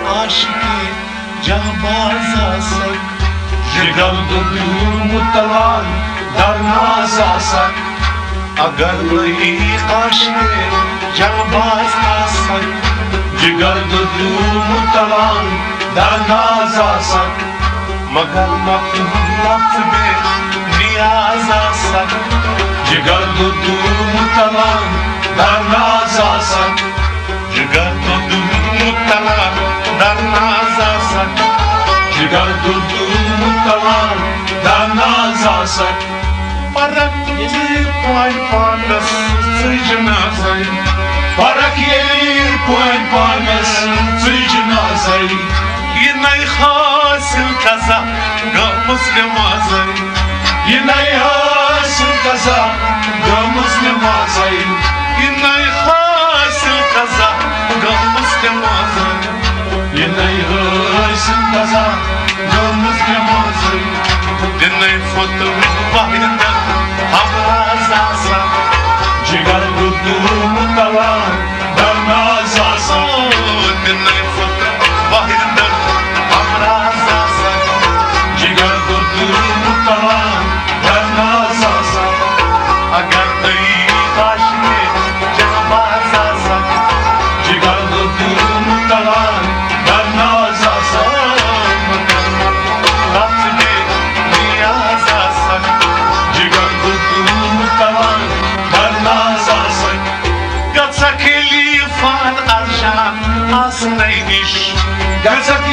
आशिकी जहांबाज आसक जिगर दूर मुतलान दरनाज आसक अगर नहीं आशिकी जहांबाज आसक जिगर दूर मुतलान दरनाज आसक मगर मतलब में नियाज आसक जिगर दूर मुतलान दरनाज आसक जिगर मुतलान दरनाज आसक जिगर मुतलान दरनाज आसक परक ये पान पानस सजनाज़ै परक ये पान पानस सजनाज़ै ये नई हासिल कज़ा गा मुस्लिमाज़ै ये नई हासिल कज़ा गा मुस्लिमाज़ै ये नई हासिल कज़ा गा मुस्लिमाज़ै ये नई हासिल कज़ा गा मुस्लिमाज़ै ये नई फुतु वाहिदा हमराज आसक जिगर दूर मुतलान दरनाज आसक ये नई फुतु वाहिदा हमराज आसक जिगर दूर मुतलान दरनाज आसक अगर नहीं आशिकी जहांबाज आसक जिगर दूर मुतलान दरनाज आसक लफ्ज़ में नियाज आसक जिगर दूर मुतलान दरनाज आसक गज़क फान अर्शान आसनै निश गज़क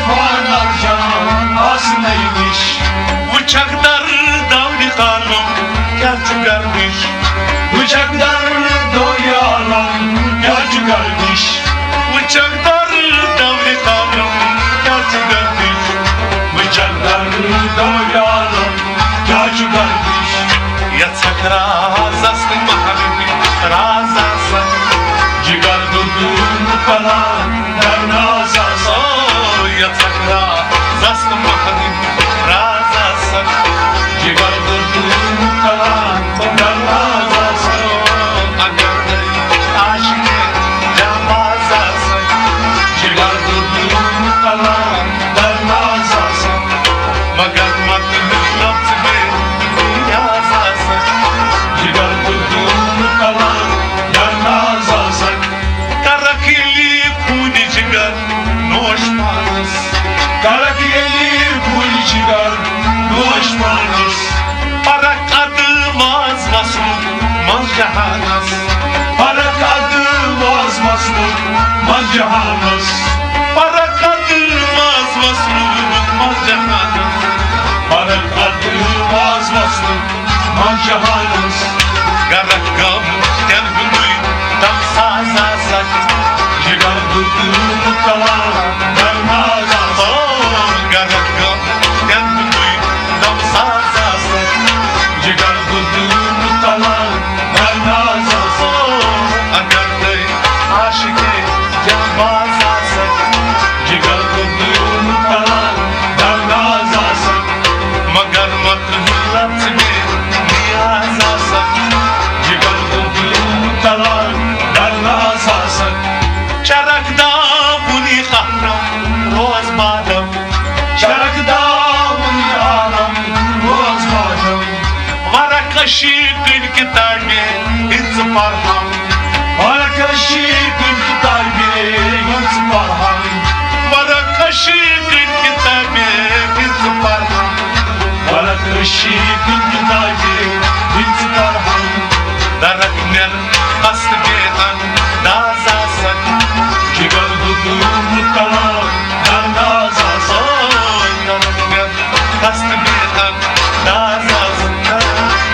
फान अर्शान आसनै निश वुचक दर दावनि कालम क्या गर्मिश वुचक दर दोय आलम क्या गर्मिश वुचक दर दावनि कालम क्या गर्मिश वुचक दर दोय आलम क्या गर्मिश yatak raz aslı mahalli raz asak jigar दूर मुतलान दरनाज आसक yatak raz aslı mahalli raz asak jigar दूर मुतलान दरनाज आसक अगर नहीं आशिकी जहांबाज आसक जिगर दूर मुतलान दरनाज आसक मगर मतलब में नियाज आसक जिगर दूर मुतलान दरनाज आसक करकली खून जिगर नोश पानस करकली खून जिगर नोश पानस परक अदल वाज मसलूक मज जहानस परक अदल वाज मसलूक मज जहानस परक अदल वाज मसलूक मज जहानस परक अदल वाज मसलूक मज जहानस गरक गम तेनगुई दम साज आसक जिगर दूर मुतलान दरनाज आसक गरक गम तेनगुई दम साज आसक जिगर दूर मुतलान दरनाज आसक अगर नहीं आशिकी जहांबाज आसक जिगर दूर मुतलान दरनाज आसक मगर मतलब में नियाज आसक जिगर दूर मुतलान दरनाज आसक चरकदा बुनी कहरम रोज बादम चरकदा बुनी आलम रोज बादम वरकशी कुन किताबे इंस परहम वरकशी कुन किताबे इंस परहम वरकशी कुन किताबे इंस परहम वरकशी कुन किताबे इंस परहम दरक नर कस्त बेअन दाज आसक जिगर दूर मुतलान दरनाज आसक दरक नर कस्त बेअन दाज आसक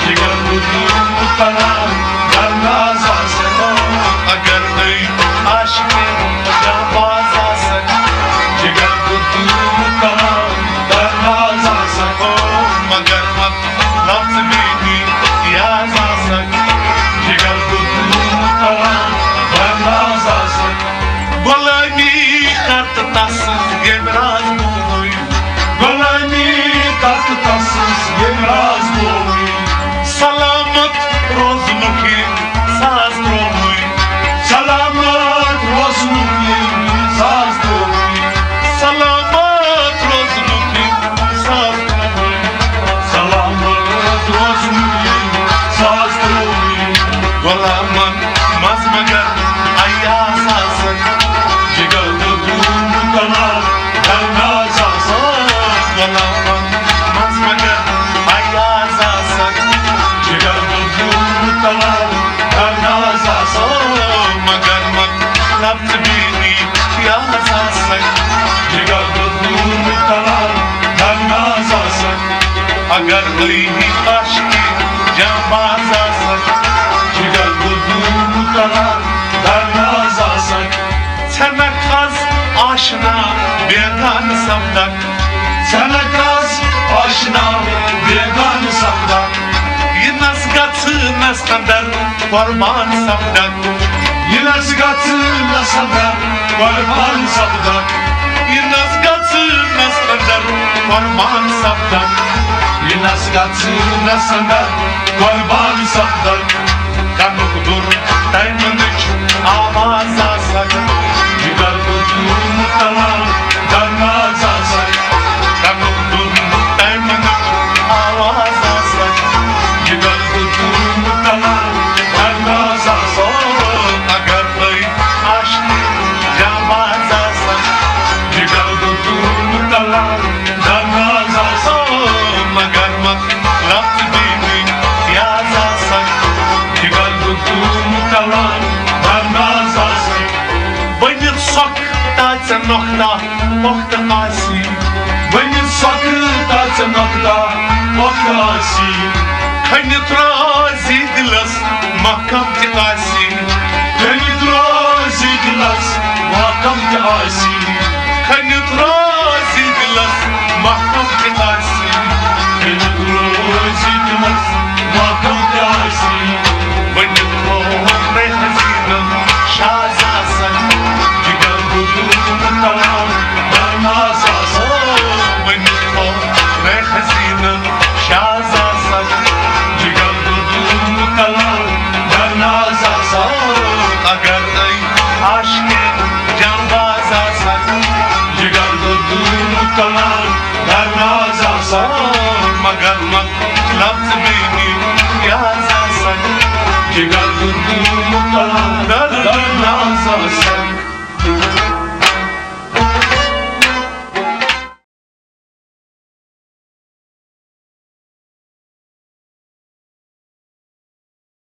जिगर दूर मुतलान दरनाज आसक अगर नहीं आशिकी जहांबाज आसक जिगर दूर मुतलान दरनाज आसक मगर मतलब में नियाज आसक जिगर दूर मुतलान दरनाज आसक गुलामी करत तसız gemraz boy गुलामी करत तसız gemraz boy salamat rozmuki saz boy salamat rozmuki beni yazasak, jigar dudun kalan nazasak, agar beni aşkı jambazasak, jigar dudun kalan nazasak. Sana kaz aşina began savdak, sana kaz aşina began savdak. Yinas gatı naskandar kurban savdak, yinas gatı naskandar kurban savdak, yinas gatı naskandar kurban savdak, yinas gatı naskandar kurban savdak. Kanukdur taymanıç avaz asak, jigar dudun kalan darnaz asak, kanukdur taymanıç avaz asak, jigar dudun kalan darnaz asak. Agar bey aşkı jamaz asak, jigar dudun kalan darnaz asak. Magar matlab beni yazasak, jigar dudun kalan darnaz asak. Beni sok taça nokta asi, beni sok taça nokta asi. Kani trazi dilas makam ti asi, kani trazi dilas makam ti asi, kani trazi dilas makam ti asi, kani trazi dilas makam ti asi. Beni tome hazina şazasak, jigar dudun kalan darnaz asak. Beni tome hazina şazasak, jigar dudun kalan darnaz asak. Agar ay aşkı jambaz asak, jigar dudun kalan darnaz asak. Magar matlab beni yazasak, jigar dudun kalan darnaz asak.